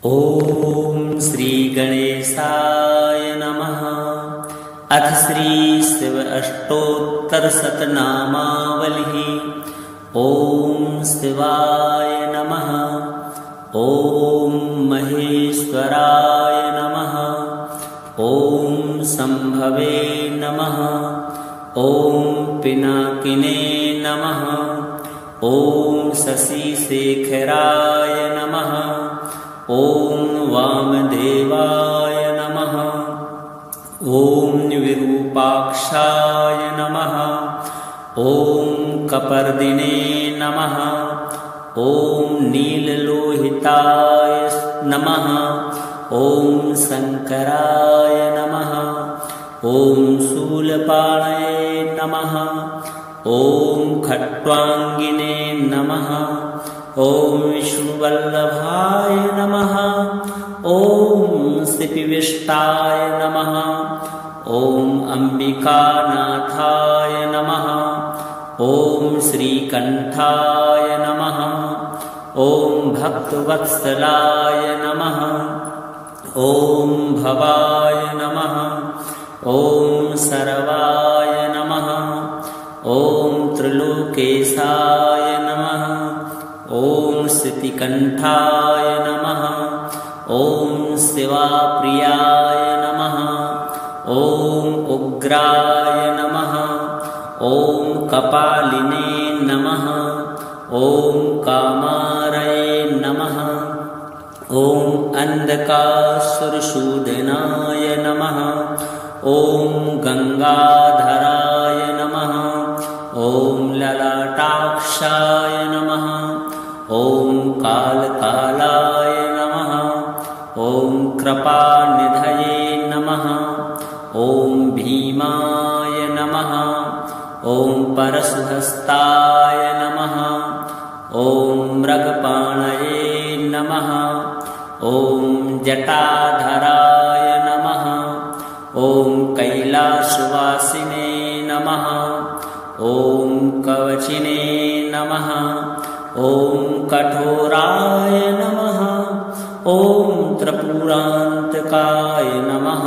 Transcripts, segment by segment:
ॐ श्री गणेशाय नमः। अथ श्री शिव अष्टोत्तरशतनामावलिः। ॐ शिवाय नमः। ॐ महेश्वराय नमः। ॐ शम्भवे नमः। ॐ पिनाकिने नमः। ॐ शशिशेखराय नमः। ॐ वामदेवाय नमः। ॐ विरूपाक्षाय नमः। ॐ कपर्दिने नमः। ॐ नीललोहिताय नमः। ॐ शङ्कराय नमः। ॐ शूलपाणये नमः। ॐ खट्वाङ्गिने नमः। ॐ विष्णुवल्लभाय नमः। ॐ सिपिविष्टाय नमः। ॐ अम्बिकानाथाय नमः। ॐ श्रीकण्ठाय नमः। ॐ भक्तवत्सलाय नमः। ॐ भवाय नमः। ॐ सर्वाय नमः। ॐ त्रिलोकेशाय नमः। ॐ श्रुतिकण्ठाय नमः। ॐ शिवाप्रियाय नमः। ॐ उग्राय नमः। ॐ कपालिने नमः। ॐ कामारये नमः। ॐ अन्धकासुरशूदनाय नमः। ॐ गङ्गाधराय नमः। ॐ ललाटाक्षाय नमः। ॐ कालकालाय नमः। ॐ कृपानिधये नमः। ॐ भीमाय नमः। ॐ परशुहस्ताय नमः। ॐ मृगपाणये नमः। ॐ जटाधराय नमः। ॐ कैलासवासिने नमः। ॐ कवचिने नमः। ॐ कठोराय नमः। ॐ त्रिपुरान्तकाय नमः।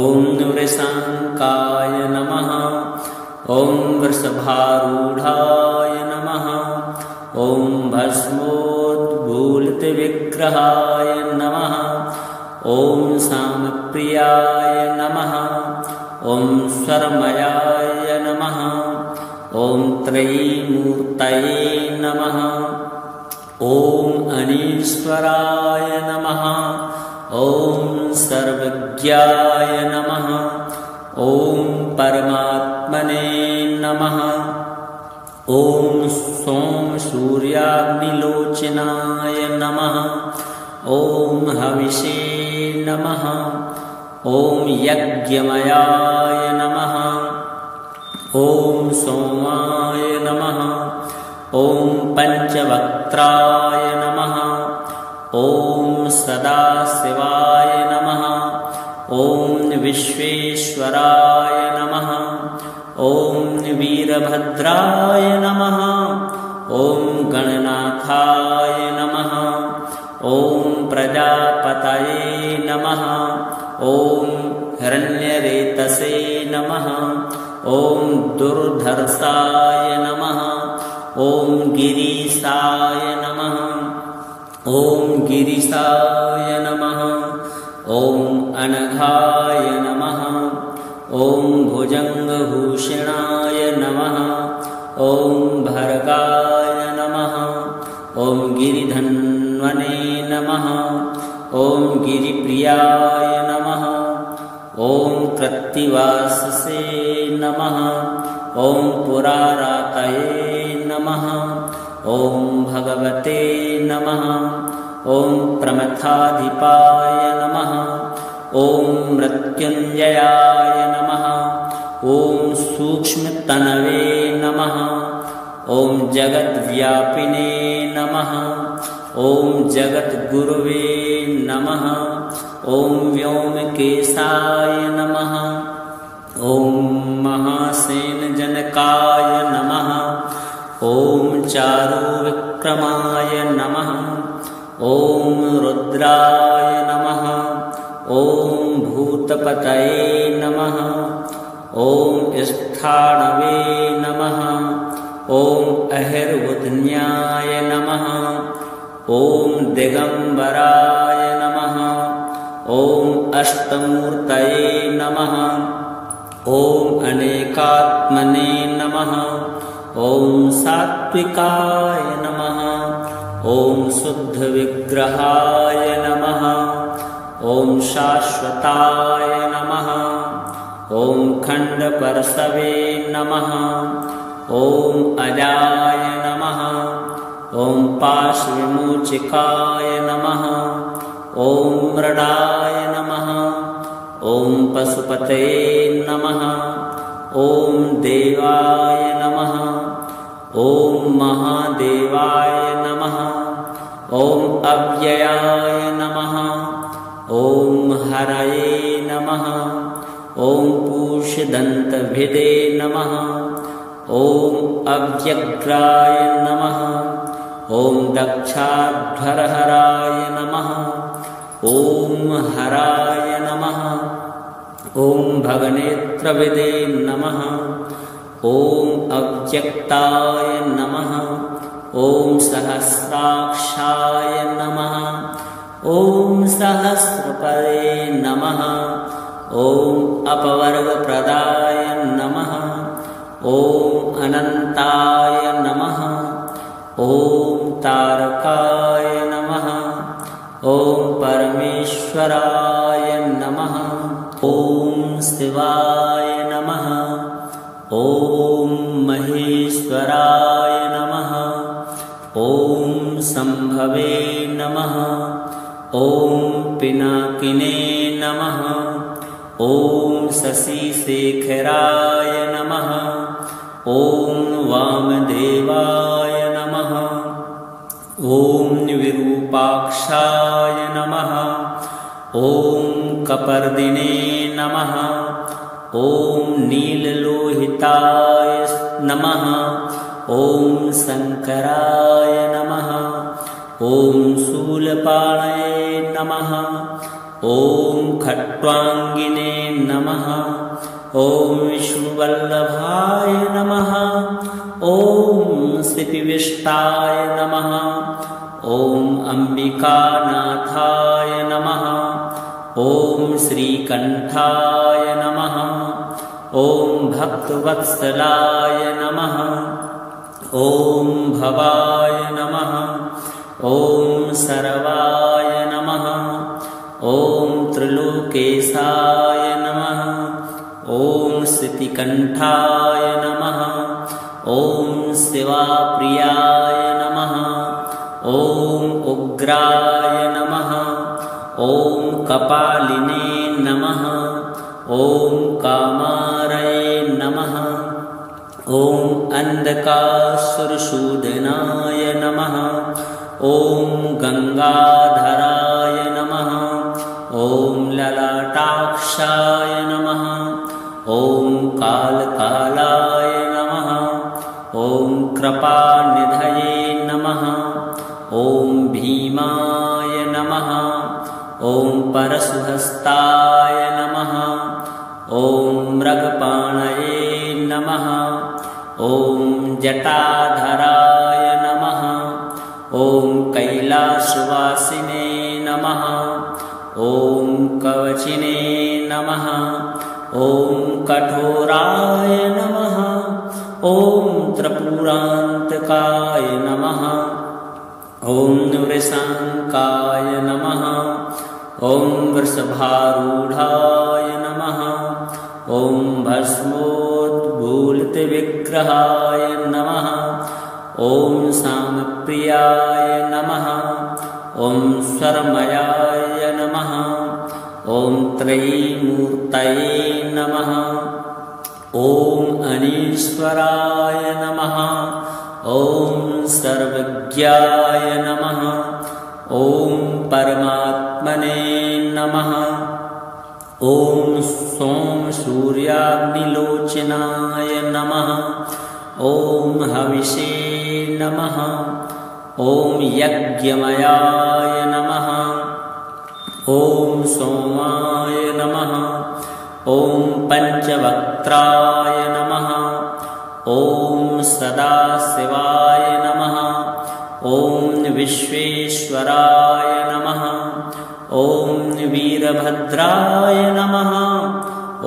ॐ वृषाङ्काय नमः। ॐ वृषभारूढाय नमः। ॐ भस्मोद्भूलितविग्रहाय नमः। ॐ सामप्रियाय नमः। ॐ स्वरमयाय नमः। ॐ त्रयीमूर्तये नमः। ॐ अनीश्वराय नमः। ॐ सर्वज्ञाय नमः। ॐ परमात्मने नमः। ॐ सोमसूर्याग्निलोचनाय नमः। ॐ हविषे नमः। ॐ यज्ञमयाय नमः। ॐ सोमाय नमः। ॐ पञ्चवक्त्राय नमः। ॐ सदाशिवाय नमः। ॐ विश्वेश्वराय नमः। ॐ वीरभद्राय नमः। ॐ गणनाथाय नमः। ॐ प्रजापतये नमः। ॐ हिरण्यरेतसे नमः। ॐ दुर्धर्षाय नमः। ॐ गिरीशाय नमः। ॐ गिरीशाय नमः। ॐ अनघाय नमः। ॐ भुजङ्गभूषणाय नमः। ॐ भर्गाय नमः। ॐ गिरिधन्वने नमः। ॐ गिरिप्रियाय नमः। ॐ कृत्तिवाससे नमः। ॐ पुरारातये नमः। ॐ भगवते नमः। ॐ प्रमथाधिपाय नमः। ॐ मृत्युञ्जयाय नमः। ॐ सूक्ष्मतनवे नमः। ॐ जगद्व्यापिने नमः। ॐ जगद्गुरुवे नमः। ॐ व्योमकेशाय नमः। ॐ महासेनजनकाय नमः। ॐ चारुविक्रमाय नमः। ॐ रुद्राय नमः। ॐ भूतपतये नमः। ॐ स्थाणवे नमः। ॐ अहिर्बुध्न्याय नमः। ॐ दिगम्बराय नमः। ॐ अष्टमूर्तये नमः। ॐ अनेकात्मने नमः। ॐ सात्विकाय नमः। ॐ शुद्धविग्रहाय नमः। ॐ शाश्वताय नमः। ॐ खण्डपरशवे नमः। ॐ अजाय नमः। ॐ पाशविमोचकाय नमः। ॐ मृडाय नमः। ॐ पशुपतये नमः। ॐ देवाय नमः। ॐ महादेवाय नमः। ॐ अव्ययाय नमः। ॐ हरये नमः। ॐ पूषदन्तभिदे नमः। ॐ अव्यग्राय नमः। ॐ दक्षाध्वरहराय नमः। ॐ हराय नमः। ॐ भगनेत्रविदे नमः। ॐ अव्यक्ताय नमः। ॐ सहस्राक्षाय नमः। ॐ सहस्रपदे नमः। ॐ अपवर्गप्रदाय नमः। ॐ अनन्ताय नमः। ॐ तारकाय नमः। ॐ परमेश्वराय नमः। ॐ शिवाय नमः। ॐ महेश्वराय नमः। ॐ शम्भवे नमः। ॐ पिनाकिने नमः। ॐ शशिशेखराय नमः। ॐ वामदेवाय नमः। ॐ विरूपाक्षाय नमः। ॐ कपर्दिने नमः। ॐ नीललोहिताय नमः। ॐ शङ्कराय नमः। ॐ शूलपाणये नमः। ॐ खट्वाङ्गिने नमः। ॐ विष्णुवल्लभाय नमः। ॐ श्रीविष्टाय नमः। ॐ अम्बिकानाथाय नमः। ॐ श्रीकण्ठाय नमः। ॐ भक्तवत्सलाय नमः। ॐ भवाय नमः। ॐ सर्वाय नमः। ॐ त्रिलोकेशाय नमः। ॐ श्रुतिकण्ठाय नमः। ॐ शिवाप्रियाय नमः। ॐ उग्राय नमः। ॐ कपालिने नमः। ॐ कामारये नमः। ॐ अन्धकासुरशूदनाय नमः। ॐ गङ्गाधराय नमः। ॐ ललाटाक्षाय नमः। ॐ कालकालाय नमः। ॐ कृपानिधये नमः। ॐ भीमाय नमः। ॐ परशुहस्ताय नमः। ॐ मृगपाणये नमः। ॐ जटाधराय नमः। ॐ कैलासवासिने नमः। ॐ कवचिने नमः। ॐ कठोराय नमः। ॐ त्रिपुरान्तकाय नमः। ॐ वृषाङ्काय नमः। ॐ वृषभारूढाय नमः। ॐ भस्मोद्भूलितविग्रहाय नमः। ॐ सामप्रियाय नमः। ॐ स्वरमयाय नमः। ॐ त्रयीमूर्तये नमः। ॐ अनीश्वराय नमः। ॐ सर्वज्ञाय नमः। ॐ परमात्मने नमः। ॐ सोमसूर्याग्निलोचनाय नमः। ॐ हविषे नमः। ॐ यज्ञमयाय नमः। ॐ सोमाय नमः। ॐ पञ्चवक्त्राय नमः। ॐ सदाशिवाय नमः। ॐ विश्वेश्वराय नमः। ॐ वीरभद्राय नमः।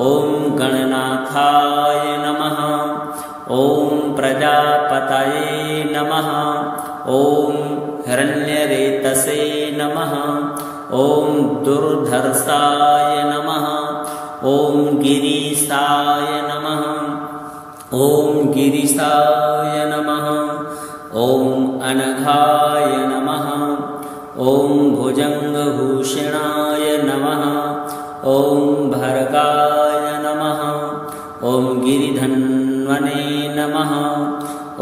ॐ गणनाथाय नमः। ॐ प्रजापतये नमः। ॐ हिरण्यरेतसे नमः। ॐ दुर्धर्षाय नमः। ॐ गिरीशाय नमः। ॐ गिरीशाय नमः। ॐ अनघाय नमः। ॐ भुजङ्गभूषणाय नमः। ॐ भर्गाय नमः। ॐ गिरिधन्वने नमः।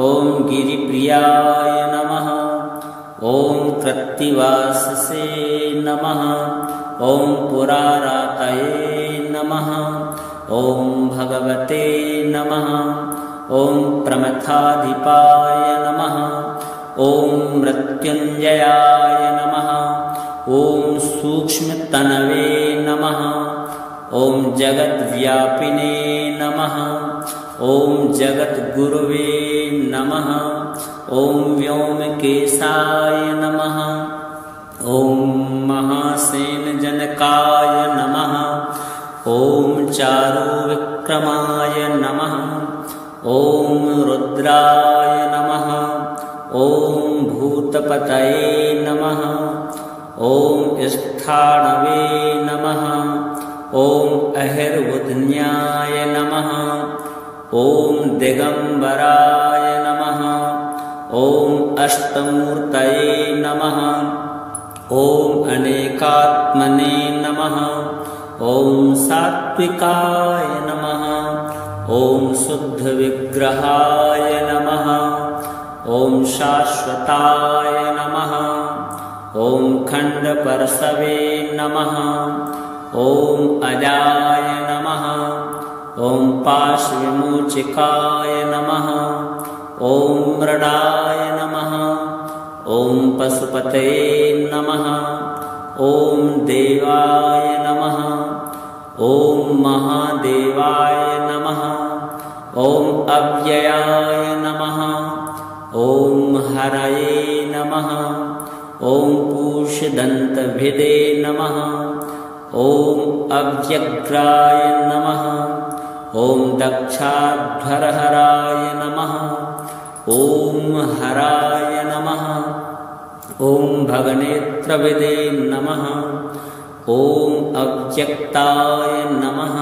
ॐ गिरिप्रियाय नमः। ॐ कृत्तिवाससे नमः। ॐ पुरारातये नमः। ॐ भगवते नमः। ॐ प्रमथाधिपाय नमः। ॐ मृत्युञ्जयाय नमः। ॐ सूक्ष्मतनवे नमः। ॐ जगद्व्यापिने नमः। ॐ जगद्गुरुवे नमः। ॐ व्योमकेशाय नमः। ॐ महासेनजनकाय नमः। ॐ चारुविक्रमाय नमः। ॐ रुद्राय नमः। ॐ भूतपतये नमः। ॐ स्थाणवे नमः। ॐ अहिर्बुध्न्याय नमः। ॐ दिगम्बराय नमः। ॐ अष्टमूर्तये नमः। ॐ अनेकात्मने नमः। ॐ सात्विकाय नमः। ॐ शुद्धविग्रहाय नमः। ॐ शाश्वताय नमः। ॐ खण्डपर्शवे नमः। ॐ अजाय नमः। ॐ पाशविमोचकाय नमः। ॐ मृडाय नमः। ॐ पशुपतये नमः। ॐ देवाय नमः। ॐ महादेवाय नमः। ॐ अव्ययाय नमः। ॐ हरये नमः। ॐ पूषदन्तभिदे नमः। ॐ अव्यग्राय नमः। ॐ दक्षाध्वरहराय नमः। ॐ हराय नमः। ॐ भगनेत्रविदे नमः। ॐ अव्यक्ताय नमः।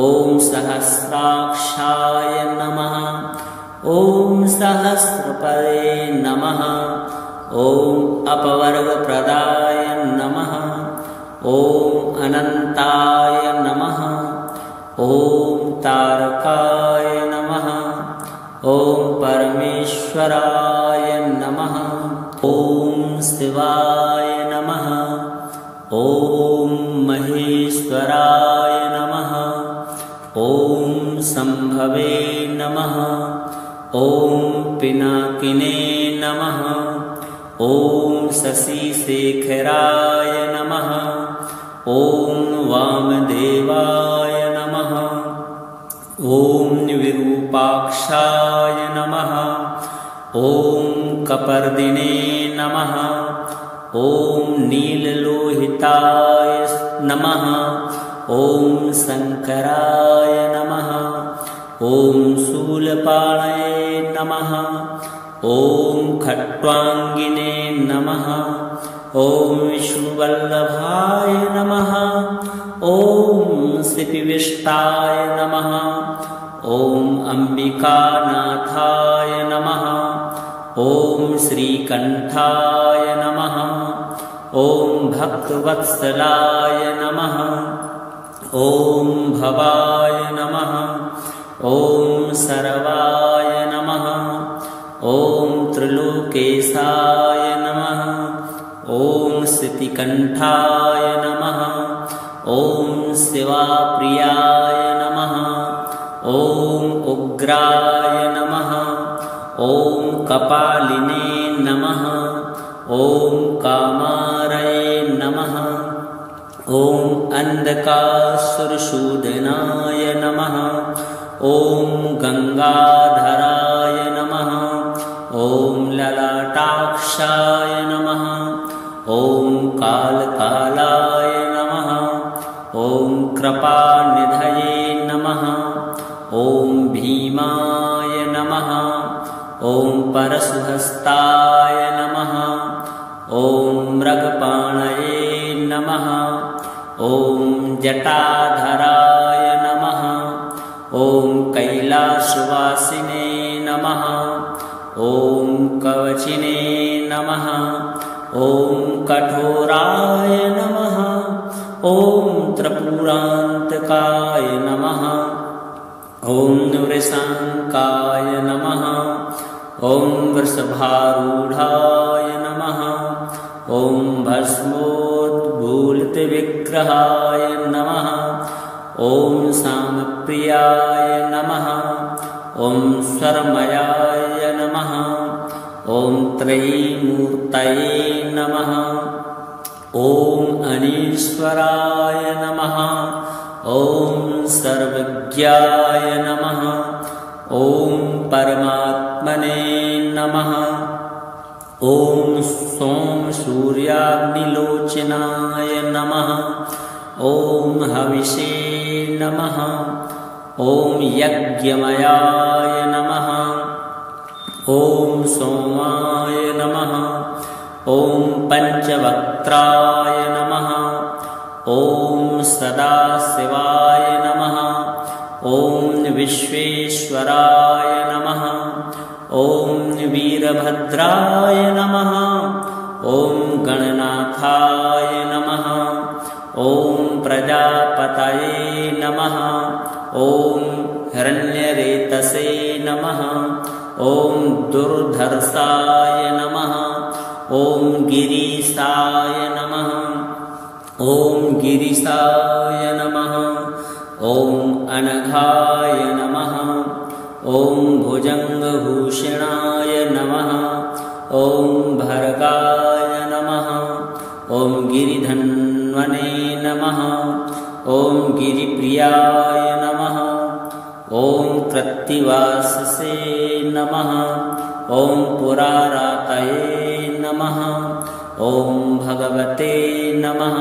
ॐ सहस्राक्षाय नमः। ॐ सहस्रपदे नमः। ॐ अपवर्गप्रदाय नमः। ॐ अनन्ताय नमः। ॐ तारकाय नमः। ॐ परमेश्वराय नमः। ॐ शिवाय नमः। ॐ महेश्वराय नमः। ॐ शम्भवे नमः। ॐ पिनाकिने नमः। ॐ शशिशेखराय नमः। ॐ वामदेवाय नमः। ॐ विरूपाक्षाय नमः। ॐ कपर्दिने नमः। ॐ नीललोहिताय नमः। ॐ शङ्कराय नमः। ॐ शूलपाणये नमः। ॐ खट्वाङ्गिने नमः। ॐ विष्णुवल्लभाय नमः। ॐ श्रीविष्टाय नमः। ॐ अम्बिकानाथाय नमः। ॐ श्रीकण्ठाय नमः। ॐ भक्तवत्सलाय नमः। ॐ भवाय नमः। ॐ सर्वाय नमः। ॐ त्रिलोकेशाय नमः। ॐ श्रुतिकण्ठाय नमः। ॐ शिवाप्रियाय नमः। ॐ उग्राय नमः। ॐ कपालिने नमः। ॐ कामारये नमः। ॐ अन्धकासुरशूदनाय नमः। ॐ गंगाधराय नमः। ॐ ललाटाक्षाय नमः। ॐ कालकालाय नमः। ॐ कृपानिधये नमः। ॐ भीमाय नमः। ॐ परशुहस्ताय नमः। ॐ मृगपाणये नमः। ॐ जटाधराय नमः। ॐ कैलासवासिने नमः। ॐ कवचिने नमः। ॐ कठोराय नमः। ॐ त्रिपुरान्तकाय नमः। ॐ वृषाङ्काय नमः। ॐ वृषभारूढाय नमः। ॐ भस्मोद्भूलितविग्रहाय नमः। ॐ सामप्रियाय नमः। ॐ स्वरमयाय नमः। ॐ त्रयीमूर्तये नमः। ॐ अनीश्वराय नमः। ॐ सर्वज्ञाय नमः। ॐ परमात्मने नमः। ॐ सोमसूर्याग्निलोचनाय नमः। ॐ हविषे नमः। ॐ यज्ञमयाय नमः। ॐ सोमाय नमः। ॐ पंचवक्त्राय नमः। ॐ सदाशिवाय नमः। ॐ विश्वेश्वराय नमः। ॐ वीरभद्राय नमः। ॐ गणनाथाय नमः। ॐ प्रजापतये नमः। ॐ हिरण्यरेतसे नमः। ॐ दुर्धर्षाय नमः। ॐ गिरीशाय नमः। ॐ गिरीशाय नमः। ॐ अनघाय नमः। ॐ भुजङ्गभूषणाय नमः। ॐ भर्गाय नमः। ॐ गिरिधन्वने नमः। ॐ गिरिप्रियाय नमः। ॐ कृत्तिवाससे नमः। ॐ पुरारातये नमः। ॐ भगवते नमः।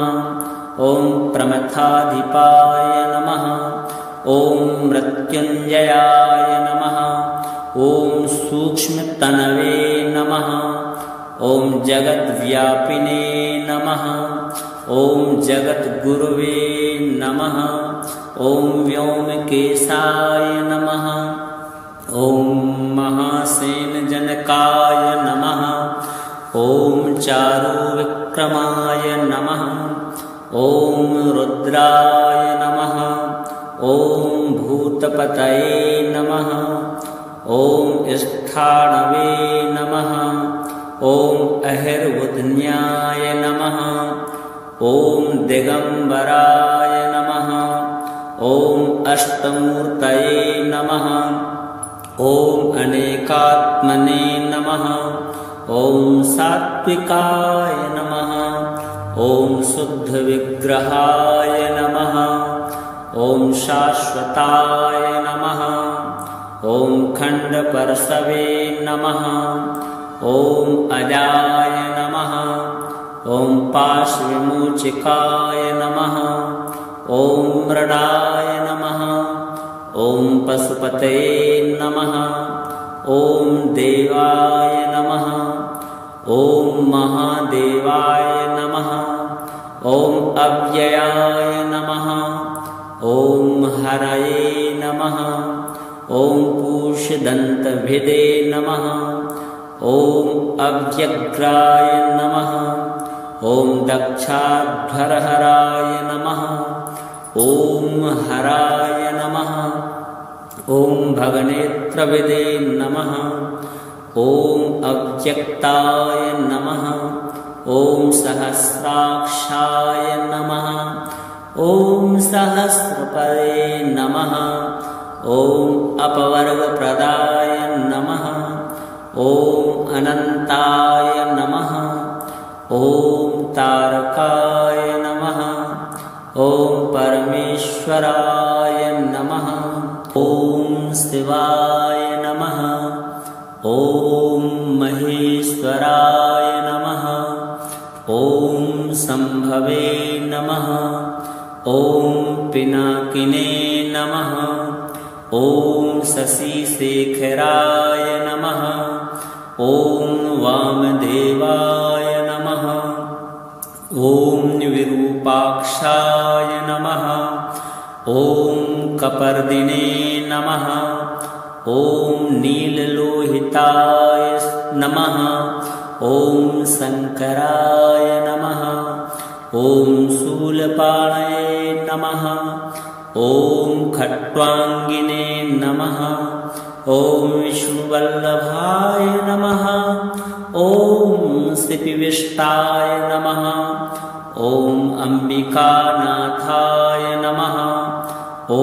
ॐ प्रमथाधिपाय नमः। ॐ मृत्युञ्जयाय नमः। ॐ सूक्ष्मतनवे नमः। ॐ जगद्व्यापिने नमः। ॐ जगद्गुरुवे नमः। ॐ व्योमकेशाय नमः। ॐ महासेनजनकाय नमः। ॐ चारुविक्रमाय नमः। ॐ रुद्राय नमः। ॐ भूतपतये नमः। ॐ स्थाणवे नमः। ॐ अहिर्बुध्न्याय नमः। ॐ दिगम्बराय नमः। ॐ अष्टमूर्तये नमः। ॐ अनेकात्मने नमः। ॐ सात्विकाय नमः। ॐ शुद्धविग्रहाय नमः। ॐ शाश्वताय नमः। ॐ खण्डपरशवे नमः। ॐ अजाय नमः। ॐ पाशविमोचकाय नमः। ॐ मृडाय नमः। ॐ पशुपतये नमः। ॐ देवाय नमः। ॐ महादेवाय नमः। ॐ अव्ययाय नमः। ॐ हरये नमः। ॐ पूषदन्तभिदे नमः। ॐ अव्यग्राय नमः। ॐ दक्षाध्वरहराय नमः। ॐ हराय नमः। ॐ भगनेत्रविदे नमः। ॐ अव्यक्ताय नमः। ॐ सहस्राक्षाय नमः। ॐ सहस्रपदे नमः। ॐ अपवर्गप्रदाय नमः। ॐ अनन्ताय नमः। ॐ तारकाय नमः। ॐ परमेश्वराय नमः। ॐ शिवाय नमः। ॐ महेश्वराय नमः। ॐ शम्भवे नमः। ॐ पिनाकिने नमः। ॐ शशिशेखराय नमः। ॐ वामदेवाय नमः। ॐ विरूपाक्षाय नमः। ॐ कपर्दिने नमः। ॐ नीललोहिताय नमः। ॐ शङ्कराय नमः। ॐ शूलपाणये नमः। ॐ खट्वाङ्गिने नमः। ॐ विष्णुवल्लभाय नमः। ॐ सिपिविष्टाय नमः। ॐ अम्बिकानाथाय नमः। ॐ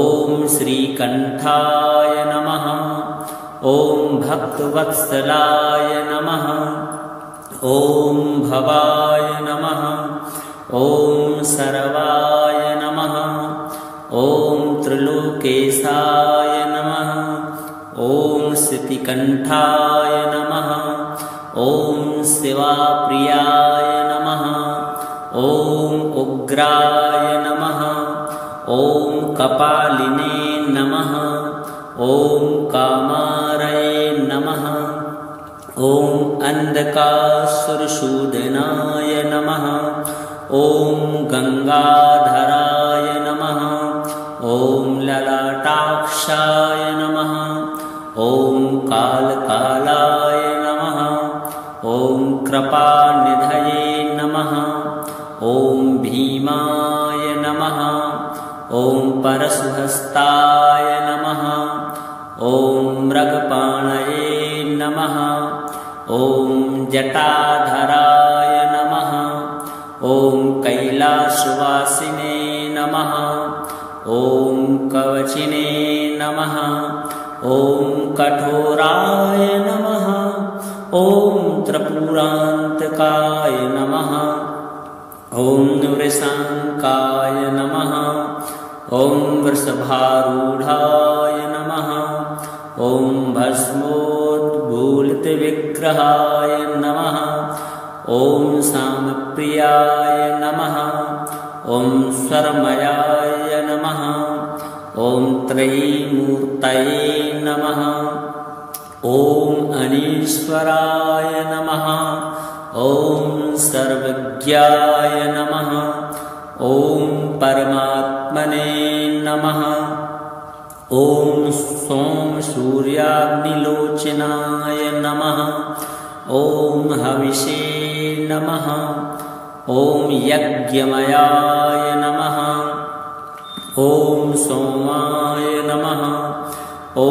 श्रीकण्ठाय नमः। ॐ भक्तवत्सलाय नमः। ॐ भवाय नमः। ॐ सर्वाय नमः। ॐ त्रिलोकेशाय नमः। ॐ सितिकण्ठाय नमः। ॐ शिवाप्रियाय नमः। ॐ उग्राय नमः। ॐ कपालिने नमः। ॐ कामारये नमः। ॐ अन्धकासुरशूदनाय नमः। ॐ गङ्गाधराय नमः। ॐ ललाटाक्षाय नमः। ॐ कालकालाय नमः। ॐ कृपानिधये नमः। ॐ भीमाय नमः। ॐ परशुहस्ताय नमः। ॐ मृगपाणये नमः। ॐ जटाधराय नमः। ॐ कैलासवासिने नमः। ॐ कवचिने नमः। ॐ कठोराय नमः। ॐ त्रिपुरान्तकाय नमः। ॐ वृषाङ्काय नमः। ॐ वृषभारूढाय नमः। ॐ भस्मोद्भूलितविग्रहाय नमः। ॐ सामप्रियाय नमः। ॐ स्वरमयाय नमः। ॐ त्रयीमूर्तये नमः। ॐ अनीश्वराय नमः। ॐ सर्वज्ञाय नमः। ॐ परमात्मने नमः। ॐ सोमसूर्याग्निलोचनाय नमः। ॐ हविषे नमः। ॐ यज्ञमयाय नमः। ॐ सोमाय नमः। ॐ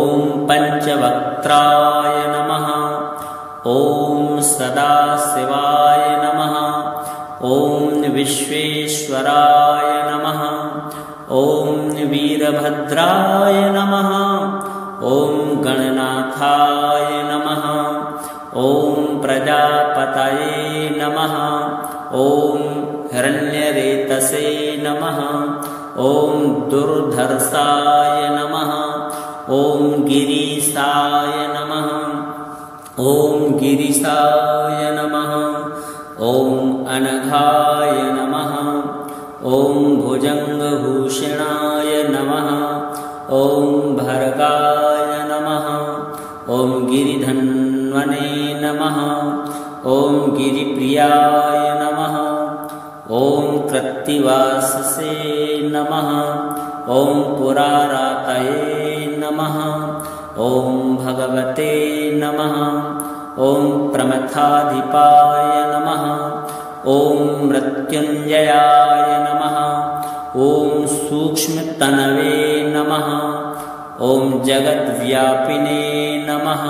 पञ्चवक्त्राय नमः। ॐ सदाशिवाय नमः। ॐ विश्वेश्वराय नमः। ॐ वीरभद्राय नमः। ॐ गणनाथाय नमः। ॐ प्रजापतये नमः। ॐ हिरण्यरेतसे नमः। ॐ दुर्धर्षाय नमः। ॐ गिरीशाय नमः। ॐ गिरीशाय नमः। ॐ अनघाय नमः। ॐ भुजङ्गभूषणाय नमः। ॐ भर्गाय नमः। ॐ गिरिधन्वने नमः। ॐ गिरिप्रियाय नमः। ॐ कृत्तिवाससे नमः। ॐ पुरारातये नमः। ॐ भगवते नमः। ॐ प्रमथाधिपाय नमः। ॐ मृत्युञ्जयाय नमः। ॐ सूक्ष्मतनवे नमः। ॐ जगद्व्यापिने नमः।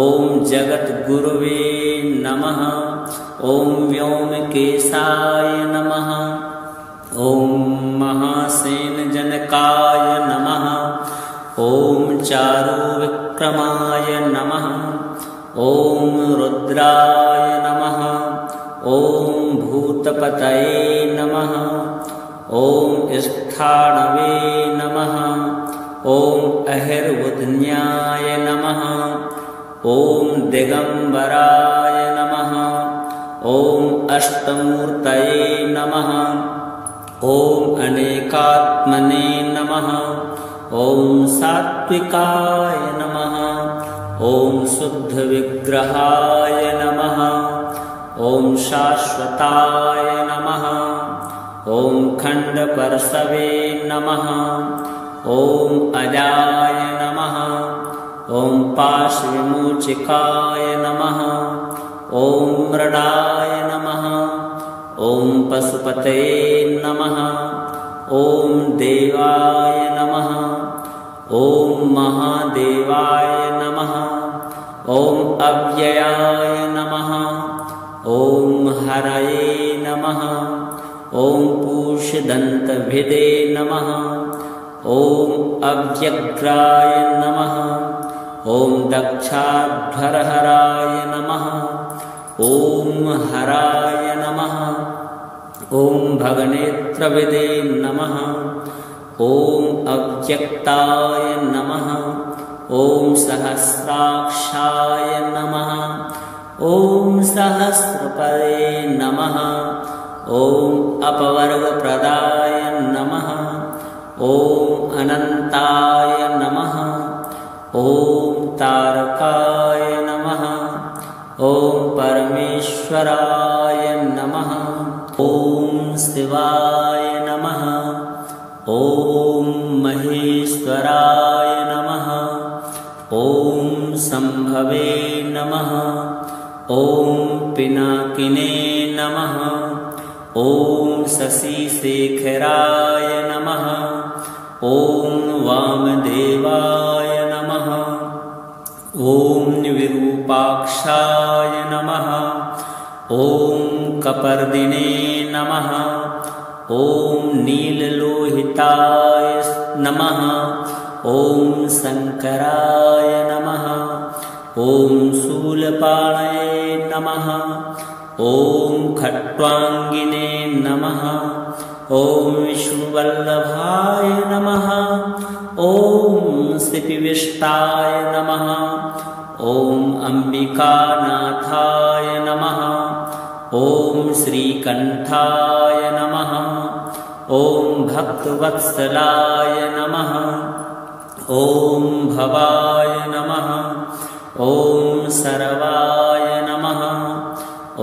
ॐ जगद्गुरुवे नमः। ॐ व्योमकेशाय नमः। ॐ महासेनजनकाय नमः। ॐ चारुविक्रमाय नमः। ॐ रुद्राय नमः। ॐ भूतपतये नमः। ॐ स्थाणवे नमः। ॐ अहिर्वुध्न्याय नमः। ॐ दिगम्बराय नमः। ॐ अष्टमूर्तये नमः। ॐ अनेकात्मने नमः। ॐ सात्विकाय नमः। ॐ शुद्धविग्रहाय नमः। ॐ शाश्वताय नमः। ॐ खण्डपर्शवे नमः। ॐ अजाय नमः। ॐ पाशविमोचकाय नमः। ॐ मृडाय नमः। ॐ पशुपतये नमः। ॐ देवाय नमः। ॐ महादेवाय नमः। ॐ अव्ययाय नमः। ॐ हरये नमः। ॐ पूषदन्तभिदे नमः। ॐ अव्यग्राय नमः। ॐ दक्षाध्वरहराय नमः। ॐ हराय नमः। ॐ भगनेत्रविदे नमः। ॐ अव्यक्ताय नमः। ॐ सहस्राक्षाय नमः। ॐ सहस्रपदे नमः। ॐ अपवर्गप्रदाय नमः। ॐ अनन्ताय नमः। ॐ तारकाय नमः। ॐ परमेश्वराय नमः। ॐ शिवाय नमः। ॐ महेश्वराय नमः। ॐ शम्भवे नमः। ॐ पिनाकिने नमः। ॐ शशिशेखराय नमः। ॐ वामदेवाय नमः। ॐ विरूपाक्षाय नमः। ॐ कपर्दिने नमः। ॐ नीललोहिताय नमः। ॐ शङ्कराय नमः। ॐ शूलपाणये नमः। ॐ खट्वाङ्गिने नमः। ॐ विष्णुवल्लभाय नमः। ॐ श्रीविष्टाय नमः। ॐ अम्बिकानाथाय नमः। ॐ श्रीकण्ठाय नमः। ॐ भक्तवत्सलाय नमः। ॐ भवाय नमः। ॐ सर्वाय नमः।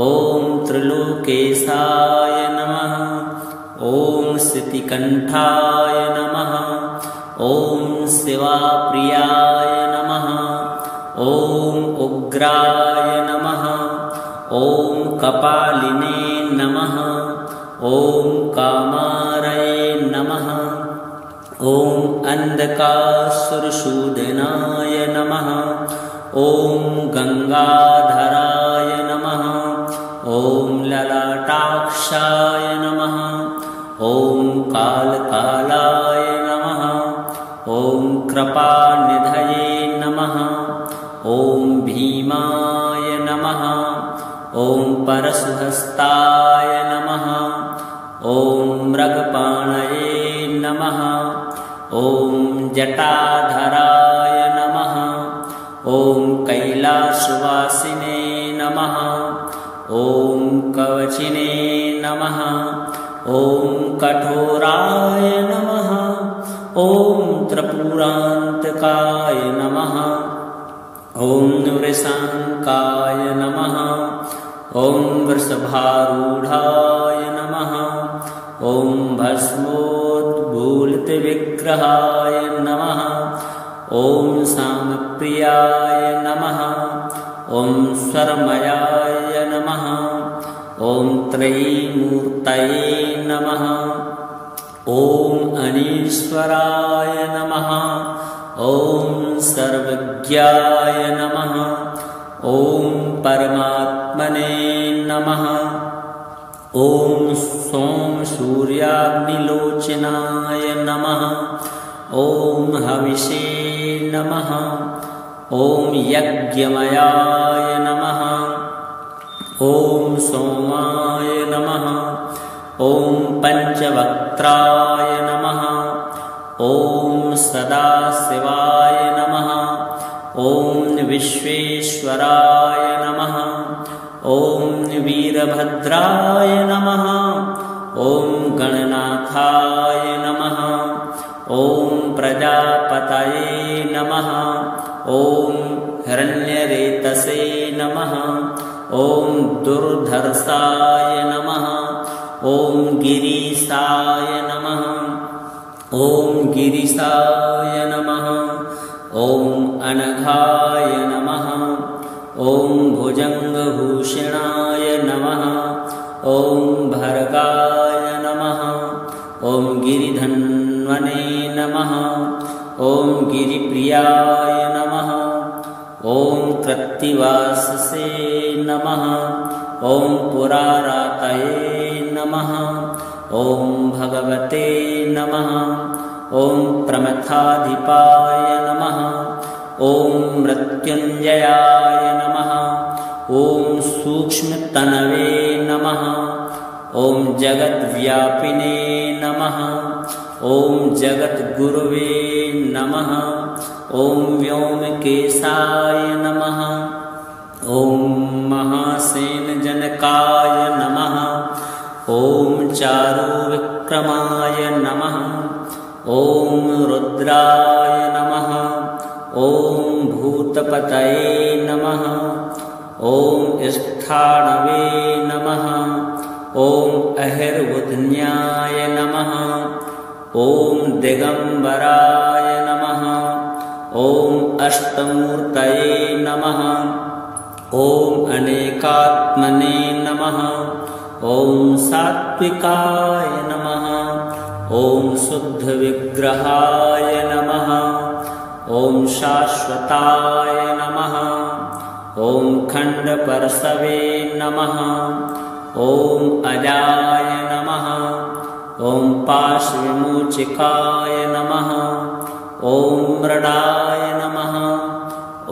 ॐ त्रिलोकेशाय नमः। ॐ श्रुतिकण्ठाय नमः। ॐ शिवाप्रियाय नमः। ॐ उग्राय नमः। ॐ कपालिने नमः। ॐ कामारये नमः। ॐ अन्धकासुरशूदनाय नमः। ॐ गङ्गाधराय नमः। ॐ ललाटाक्षाय नमः। ॐ कालकालाय नमः। ॐ कृपानिधये नमः। ॐ भीमाय नमः। ॐ परशुहस्ताय नमः। ॐ मृगपाणये नमः। ॐ जटाधराय नमः। ॐ कैलासवासिने नमः। ॐ कवचिने नमः। ॐ कठोराय नमः। ॐ त्रिपुरान्तकाय नमः। ॐ वृषाङ्काय नमः। ॐ वृषभारूढाय नमः। ॐ भस्मोद्भूलितविग्रहाय नमः। ॐ सामप्रियाय नमः। ॐ स्वरमयाय नमः। ॐ त्रयीमूर्तये नमः। ॐ अनीश्वराय नमः। ॐ सर्वज्ञाय नमः। ॐ परमात्मने नमः। ॐ सोमसूर्याग्निलोचनाय नमः। ॐ हविषे नमः। ॐ यज्ञमयाय नमः। ॐ सोमाय नमः। ॐ पञ्चवक्त्राय नमः। ॐ सदाशिवाय नमः। ॐ विश्वेश्वराय नमः। ॐ वीरभद्राय नमः। ॐ गणनाथाय नमः। ॐ प्रजापतये नमः। ॐ हिरण्यरेतसे नमः। ॐ दुर्धर्षाय नमः। ॐ गिरीशाय नमः। ॐ गिरीशाय नमः। ॐ अनघाय नमः। ॐ भुजङ्गभूषणाय नमः। ॐ भर्गाय नमः। ॐ गिरिधन्वने नमः। ॐ गिरिप्रियाय नमः। ॐ कृत्तिवाससे नमः। ॐ पुरारातये नमः। ॐ भगवते नमः। ॐ प्रमथाधिपाय नमः। ॐ मृत्युञ्जयाय नमः। ॐ सूक्ष्मतनवे नमः। ॐ जगद्व्यापिने नमः। ॐ जगद्गुरुवे नमः। ॐ व्योमकेशाय नमः। ॐ महासेनजनकाय नमः। ॐ चारुविक्रमाय नमः। ॐ रुद्राय नमः। ॐ भूतपतये नमः। ॐ स्थाणवे नमः। ॐ अहिर्बुध्न्याय नमः। ॐ दिगम्बराय नमः। ॐ अष्टमूर्तये नमः। ॐ अनेकात्मने नमः। ॐ सात्विकाय नमः। ॐ शुद्धविग्रहाय नमः। ॐ शाश्वताय नमः। ॐ खण्डपर्शवे नमः। ॐ अजाय नमः। ॐ पाशविमोचकाय नमः। ॐ मृडाय नमः।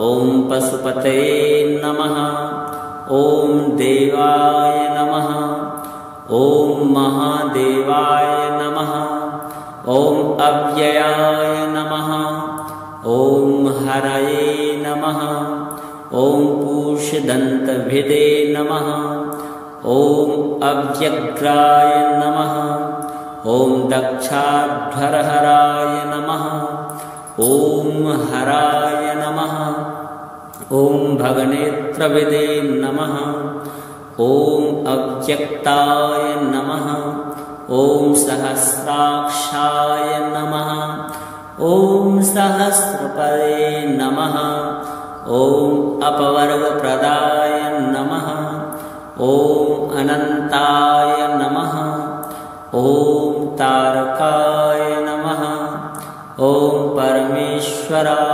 ॐ पशुपतये नमः। ॐ देवाय नमः। ॐ महादेवाय नमः। ॐ अव्ययाय नमः। ॐ हरये नमः। ॐ पूषदन्तभिदे नमः। ॐ अव्यग्राय नमः। ॐ दक्षाध्वरहराय नमः। ॐ हराय नमः। ॐ भगनेत्रविदे नमः। ॐ अव्यक्ताय नमः। ॐ सहस्राक्षाय नमः। ॐ सहस्रपदे नमः। ॐ अपवर्गप्रदाय नमः। ॐ अनन्ताय नमः। ॐ तारकाय नमः। ॐ परमेश्वराय